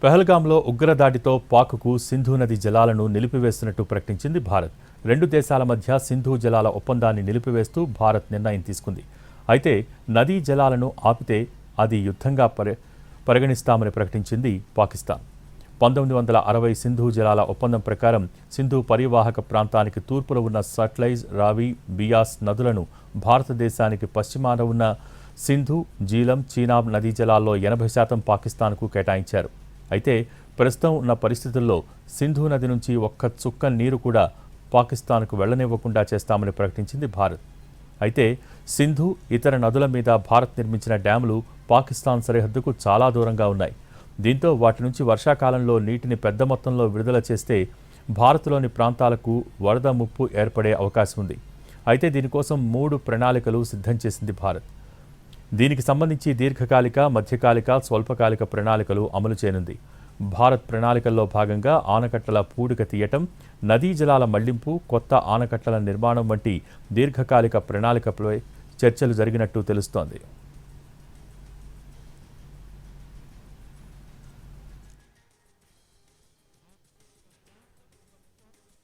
పహల్గాంలో ఉగ్రదాడితో పాక్కు సింధు నది జలాలను నిలిపివేస్తున్నట్టు ప్రకటించింది భారత్. రెండు దేశాల మధ్య సింధు జలాల ఒప్పందాన్ని నిలిపివేస్తూ భారత్ నిర్ణయం తీసుకుంది. అయితే నదీ జలాలను ఆపితే అది యుద్ధంగా పరిగణిస్తామని ప్రకటించింది పాకిస్తాన్. 1960 సింధు జలాల ఒప్పందం ప్రకారం సింధు పరివాహక ప్రాంతానికి తూర్పులో ఉన్న సట్లెజ్, రావి, బియాస్ నదులను భారతదేశానికి పశ్చిమాన ఉన్న సింధు, జీలం, చీనాబ్ నదీ జలాల్లో 80% పాకిస్తాన్కు కేటాయించారు. అయితే ప్రస్తుతం ఉన్న పరిస్థితుల్లో సింధు నది నుంచి ఒక్క చుక్క నీరు కూడా పాకిస్తాన్కు వెళ్లనివ్వకుండా చేస్తామని ప్రకటించింది భారత్. అయితే సింధు, ఇతర నదుల మీద భారత్ నిర్మించిన డ్యాములు పాకిస్తాన్ సరిహద్దుకు చాలా దూరంగా ఉన్నాయి. దీంతో వాటి నుంచి వర్షాకాలంలో నీటిని పెద్ద మొత్తంలో విడుదల చేస్తే భారత్లోని ప్రాంతాలకు వరద ముప్పు ఏర్పడే అవకాశం ఉంది. అయితే దీనికోసం 3 ప్రణాళికలు సిద్ధం చేసింది భారత్. దీనికి సంబంధించి దీర్ఘకాలిక, మధ్యకాలిక, స్వల్పకాలిక ప్రణాళికలు అమలు చేయనుంది. భారత్ ప్రణాళికల్లో భాగంగా ఆనకట్టల పూడిక తీయటం, నదీ జలాల మళ్లింపు, కొత్త ఆనకట్టల నిర్మాణం వంటి దీర్ఘకాలిక ప్రణాళికపై చర్చలు జరిగినట్టు తెలుస్తోంది.